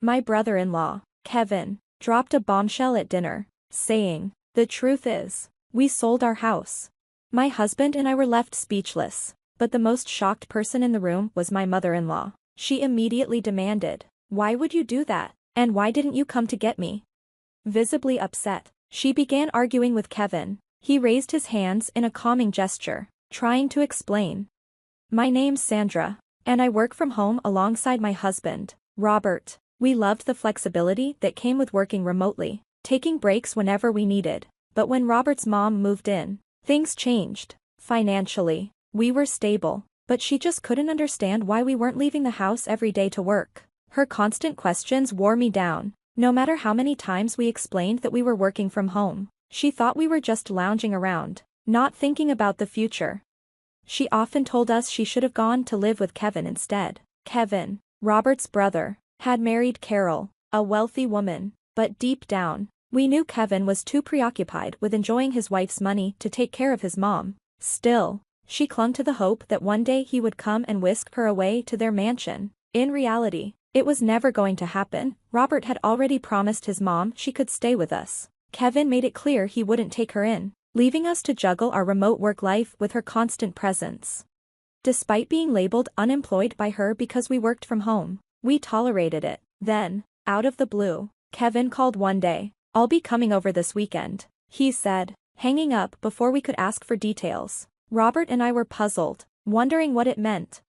My brother-in-law, Kevin, dropped a bombshell at dinner, saying, "The truth is, we sold our house." My husband and I were left speechless, but the most shocked person in the room was my mother-in-law. She immediately demanded, "Why would you do that? And why didn't you come to get me?" Visibly upset, she began arguing with Kevin. He raised his hands in a calming gesture, trying to explain. "My name's Sandra, and I work from home alongside my husband, Robert. We loved the flexibility that came with working remotely, taking breaks whenever we needed. But when Robert's mom moved in, things changed. Financially, we were stable, but she just couldn't understand why we weren't leaving the house every day to work. Her constant questions wore me down. No matter how many times we explained that we were working from home, she thought we were just lounging around, not thinking about the future. She often told us she should have gone to live with Kevin instead." Kevin, Robert's brother, had married Carol, a wealthy woman, but deep down, we knew Kevin was too preoccupied with enjoying his wife's money to take care of his mom. Still, she clung to the hope that one day he would come and whisk her away to their mansion. In reality, it was never going to happen. Robert had already promised his mom she could stay with us. Kevin made it clear he wouldn't take her in, leaving us to juggle our remote work life with her constant presence. Despite being labeled unemployed by her because we worked from home, we tolerated it. Then, out of the blue, Kevin called one day. "I'll be coming over this weekend," he said, hanging up before we could ask for details. Robert and I were puzzled, wondering what it meant.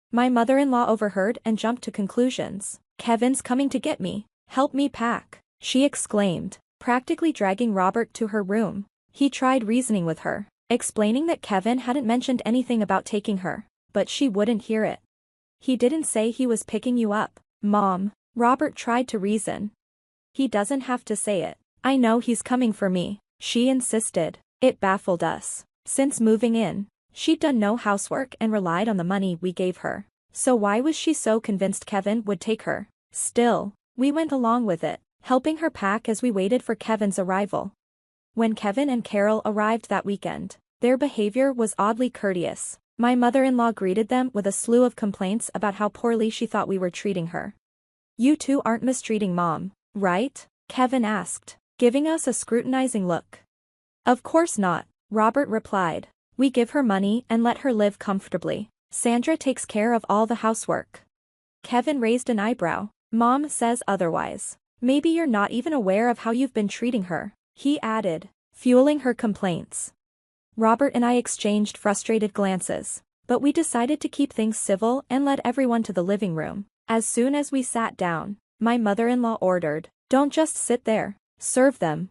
My mother-in-law overheard and jumped to conclusions. "Kevin's coming to get me. Help me pack," she exclaimed, practically dragging Robert to her room. He tried reasoning with her, explaining that Kevin hadn't mentioned anything about taking her, but she wouldn't hear it. "He didn't say he was picking you up, Mom," Robert tried to reason. "He doesn't have to say it. I know he's coming for me," she insisted. It baffled us. Since moving in, she'd done no housework and relied on the money we gave her. So why was she so convinced Kevin would take her? Still, we went along with it, helping her pack as we waited for Kevin's arrival. When Kevin and Carol arrived that weekend, their behavior was oddly courteous. My mother-in-law greeted them with a slew of complaints about how poorly she thought we were treating her. "You two aren't mistreating Mom, right?" Kevin asked, giving us a scrutinizing look. "Of course not," Robert replied. "We give her money and let her live comfortably. Sandra takes care of all the housework." Kevin raised an eyebrow. "Mom says otherwise. Maybe you're not even aware of how you've been treating her," he added, fueling her complaints. Robert and I exchanged frustrated glances, but we decided to keep things civil and led everyone to the living room. As soon as we sat down, my mother-in-law ordered, "Don't just sit there, serve them."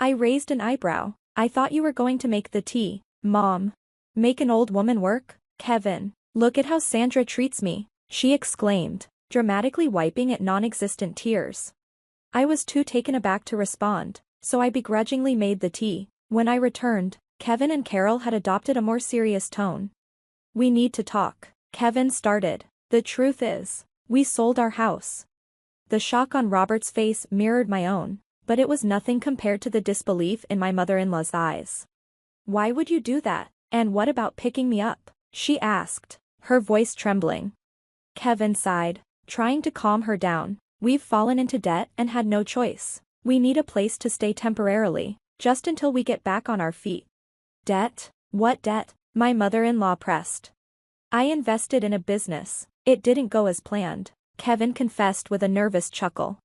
I raised an eyebrow. "I thought you were going to make the tea, Mom." "Make an old woman work?" "Kevin, look at how Sandra treats me," she exclaimed, dramatically wiping at non-existent tears. I was too taken aback to respond, so I begrudgingly made the tea. When I returned, Kevin and Carol had adopted a more serious tone. "We need to talk," Kevin started. "The truth is, we sold our house." The shock on Robert's face mirrored my own, but it was nothing compared to the disbelief in my mother-in-law's eyes. "Why would you do that? And what about picking me up?" she asked, her voice trembling. Kevin sighed, trying to calm her down. "We've fallen into debt and had no choice. We need a place to stay temporarily, just until we get back on our feet." "Debt? What debt?" my mother-in-law pressed. "I invested in a business. It didn't go as planned," Kevin confessed with a nervous chuckle.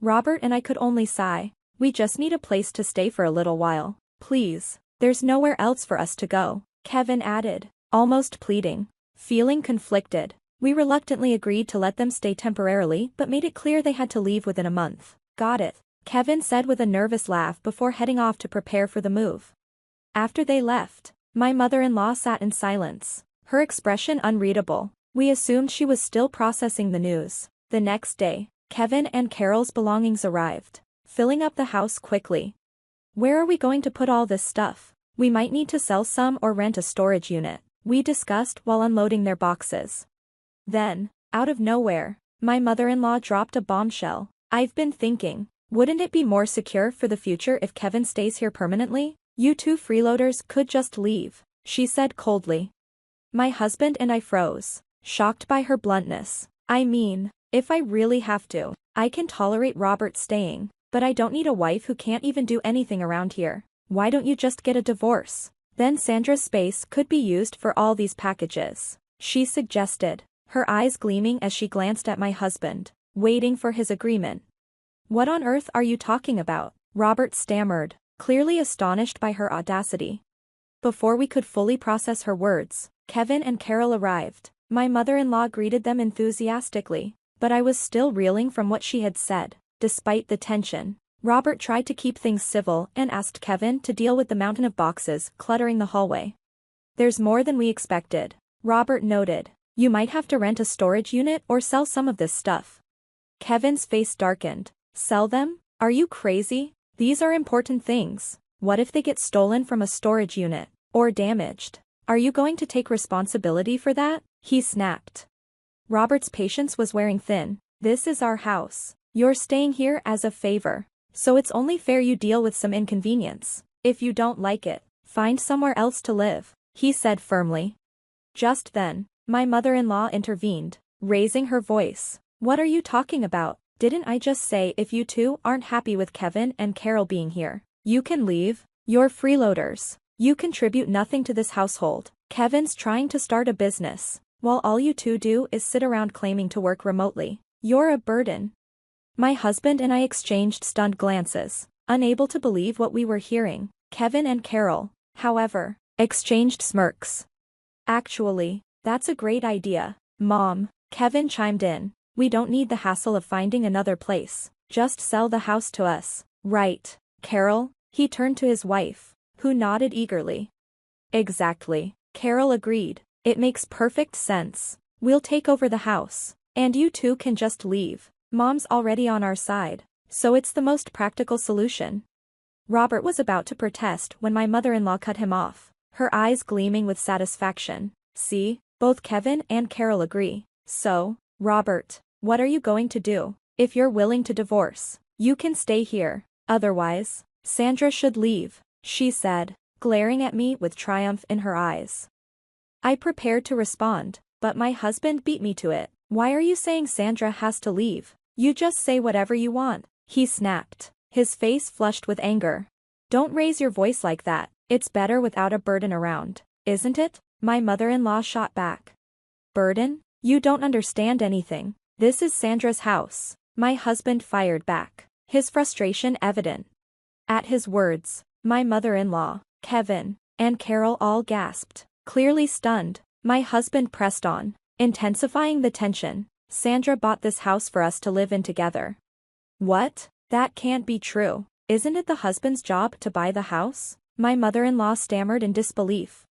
Robert and I could only sigh. "We just need a place to stay for a little while, please. There's nowhere else for us to go," Kevin added, almost pleading. Feeling conflicted, we reluctantly agreed to let them stay temporarily but made it clear they had to leave within a month. "Got it," Kevin said with a nervous laugh before heading off to prepare for the move. After they left, my mother-in-law sat in silence, her expression unreadable. We assumed she was still processing the news. The next day, Kevin and Carol's belongings arrived, filling up the house quickly. "Where are we going to put all this stuff? We might need to sell some or rent a storage unit," we discussed while unloading their boxes. Then, out of nowhere, my mother-in-law dropped a bombshell. "I've been thinking, wouldn't it be more secure for the future if Kevin stays here permanently? You two freeloaders could just leave," she said coldly. My husband and I froze, shocked by her bluntness. "I mean, If I really have to, I can tolerate Robert staying, but I don't need a wife who can't even do anything around here. Why don't you just get a divorce? Then Sandra's space could be used for all these packages, she suggested, her eyes gleaming as she glanced at my husband, waiting for his agreement. What on earth are you talking about? Robert stammered, clearly astonished by her audacity. Before we could fully process her words, Kevin and Carol arrived. My mother-in-law greeted them enthusiastically, but I was still reeling from what she had said. Despite the tension, Robert tried to keep things civil and asked Kevin to deal with the mountain of boxes cluttering the hallway. There's more than we expected, Robert noted. You might have to rent a storage unit or sell some of this stuff. Kevin's face darkened. Sell them? Are you crazy? These are important things. What if they get stolen from a storage unit, or damaged? Are you going to take responsibility for that? He snapped. Robert's patience was wearing thin. This is our house. You're staying here as a favor, so it's only fair you deal with some inconvenience. If you don't like it, find somewhere else to live, he said firmly. Just then, my mother-in-law intervened, raising her voice. What are you talking about? Didn't I just say if you two aren't happy with Kevin and Carol being here, you can leave? You're freeloaders. You contribute nothing to this household. Kevin's trying to start a business, while all you two do is sit around claiming to work remotely. You're a burden. My husband and I exchanged stunned glances, unable to believe what we were hearing. Kevin and Carol, however, exchanged smirks. Actually, that's a great idea, Mom, Kevin chimed in. We don't need the hassle of finding another place. Just sell the house to us, right, Carol? He turned to his wife, who nodded eagerly. Exactly, Carol agreed. It makes perfect sense. We'll take over the house, and you two can just leave. Mom's already on our side, so it's the most practical solution. Robert was about to protest when my mother-in-law cut him off, her eyes gleaming with satisfaction. See, both Kevin and Carol agree. So, Robert, what are you going to do? If you're willing to divorce, you can stay here. Otherwise, Sandra should leave, she said, glaring at me with triumph in her eyes. I prepared to respond, but my husband beat me to it. Why are you saying Sandra has to leave? You just say whatever you want, he snapped, his face flushed with anger. Don't raise your voice like that. It's better without a burden around, isn't it? My mother-in-law shot back. Burden? You don't understand anything. This is Sandra's house, my husband fired back, his frustration evident. At his words, my mother-in-law, Kevin, and Carol all gasped, clearly stunned. My husband pressed on, intensifying the tension. Sandra bought this house for us to live in together. What? That can't be true. Isn't it the husband's job to buy the house? My mother-in-law stammered in disbelief.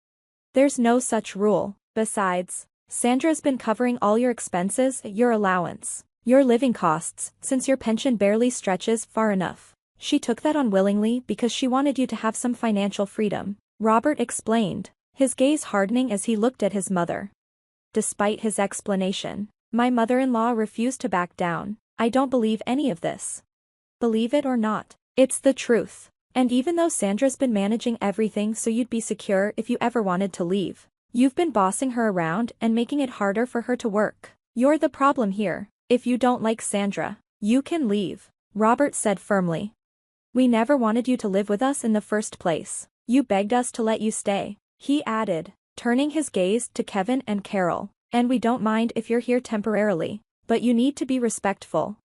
There's no such rule. Besides, Sandra's been covering all your expenses, your allowance, your living costs, since your pension barely stretches far enough. She took that unwillingly because she wanted you to have some financial freedom, Robert explained, his gaze hardening as he looked at his mother. Despite his explanation, my mother-in-law refused to back down. I don't believe any of this. Believe it or not, it's the truth. And even though Sandra's been managing everything so you'd be secure if you ever wanted to leave, you've been bossing her around and making it harder for her to work. You're the problem here. If you don't like Sandra, you can leave, Robert said firmly. We never wanted you to live with us in the first place. You begged us to let you stay, he added, turning his gaze to Kevin and Carol. And we don't mind if you're here temporarily, but you need to be respectful.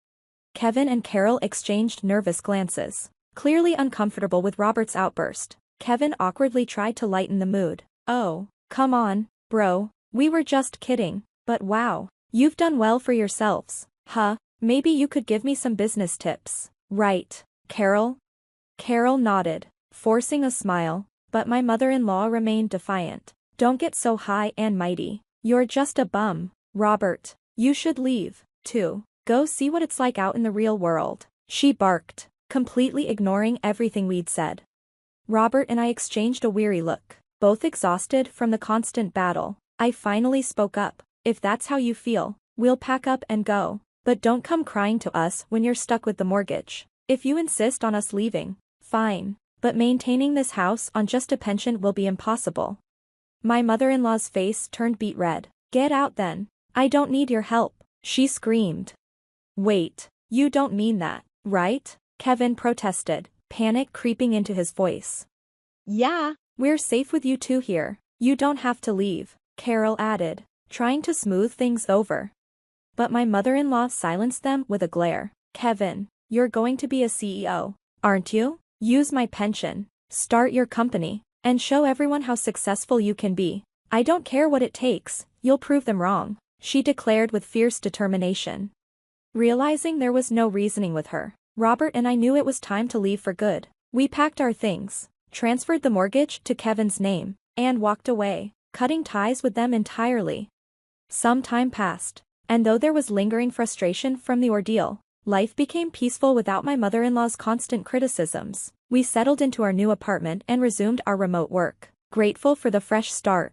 Kevin and Carol exchanged nervous glances, clearly uncomfortable with Robert's outburst. Kevin awkwardly tried to lighten the mood. Oh, come on, bro, we were just kidding, but wow, you've done well for yourselves, huh? Maybe you could give me some business tips, right, Carol? Carol nodded, forcing a smile, but my mother-in-law remained defiant. Don't get so high and mighty. You're just a bum, Robert. You should leave, too. Go see what it's like out in the real world, she barked, completely ignoring everything we'd said. Robert and I exchanged a weary look, both exhausted from the constant battle. I finally spoke up. If that's how you feel, we'll pack up and go. But don't come crying to us when you're stuck with the mortgage. If you insist on us leaving, fine. But maintaining this house on just a pension will be impossible. My mother-in-law's face turned beet red. Get out then. I don't need your help, she screamed, Wait, you don't mean that, right? Kevin protested, panic creeping into his voice. Yeah, We're safe with you two here. You don't have to leave, Carol added, trying to smooth things over. But my mother-in-law silenced them with a glare. Kevin, you're going to be a CEO, aren't you? Use my pension, start your company, and show everyone how successful you can be. I don't care what it takes, you'll prove them wrong, she declared with fierce determination. Realizing there was no reasoning with her, Robert and I knew it was time to leave for good. We packed our things, transferred the mortgage to Kevin's name, and walked away, cutting ties with them entirely. Some time passed, and though there was lingering frustration from the ordeal, life became peaceful without my mother-in-law's constant criticisms. We settled into our new apartment and resumed our remote work, grateful for the fresh start.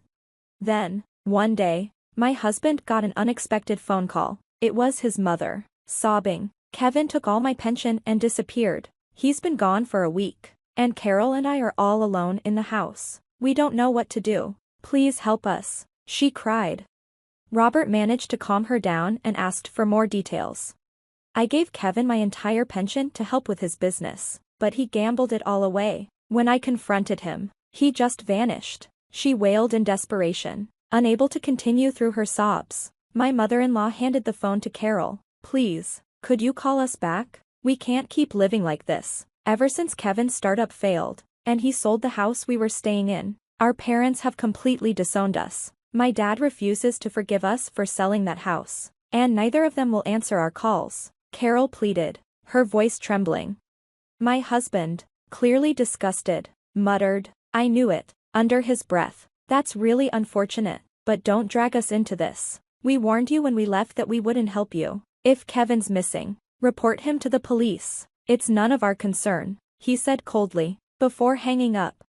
Then, one day, my husband got an unexpected phone call. It was his mother, sobbing. Kevin took all my pension and disappeared. He's been gone for a week, and Carol and I are all alone in the house. We don't know what to do. Please help us, she cried. Robert managed to calm her down and asked for more details. I gave Kevin my entire pension to help with his business, but he gambled it all away. When I confronted him, he just vanished, she wailed in desperation, unable to continue through her sobs. My mother-in-law handed the phone to Carol. Please, could you call us back? We can't keep living like this. Ever since Kevin's startup failed, and he sold the house we were staying in, our parents have completely disowned us. My dad refuses to forgive us for selling that house, and neither of them will answer our calls, Carol pleaded, her voice trembling. My husband, clearly disgusted, muttered, I knew it, under his breath. That's really unfortunate, but don't drag us into this. We warned you when we left that we wouldn't help you. If Kevin's missing, report him to the police. It's none of our concern, he said coldly, before hanging up.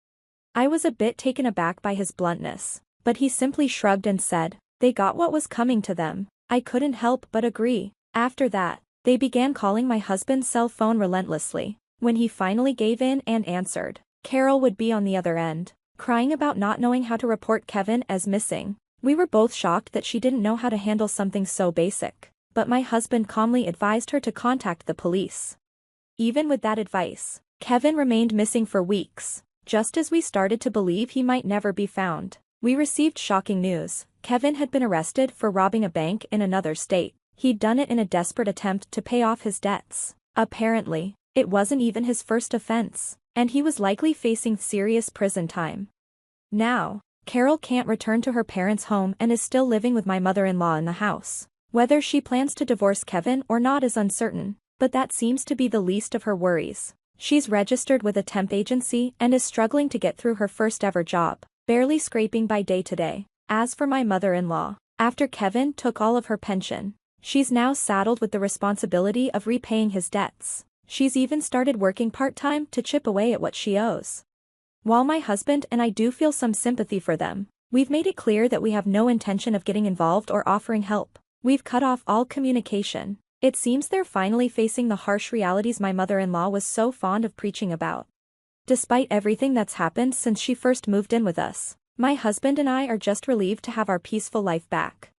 I was a bit taken aback by his bluntness, but he simply shrugged and said, they got what was coming to them. I couldn't help but agree. After that, they began calling my husband's cell phone relentlessly. When he finally gave in and answered, Carol would be on the other end, crying about not knowing how to report Kevin as missing. We were both shocked that she didn't know how to handle something so basic, but my husband calmly advised her to contact the police. Even with that advice, Kevin remained missing for weeks, just as we started to believe he might never be found. We received shocking news. Kevin had been arrested for robbing a bank in another state. He'd done it in a desperate attempt to pay off his debts. Apparently, it wasn't even his first offense, and he was likely facing serious prison time. Now, Carol can't return to her parents' home and is still living with my mother-in-law in the house. Whether she plans to divorce Kevin or not is uncertain, but that seems to be the least of her worries. She's registered with a temp agency and is struggling to get through her first-ever job, barely scraping by day to day. As for my mother-in-law, after Kevin took all of her pension, she's now saddled with the responsibility of repaying his debts. She's even started working part-time to chip away at what she owes. While my husband and I do feel some sympathy for them, we've made it clear that we have no intention of getting involved or offering help. We've cut off all communication. It seems they're finally facing the harsh realities my mother-in-law was so fond of preaching about. Despite everything that's happened since she first moved in with us, my husband and I are just relieved to have our peaceful life back.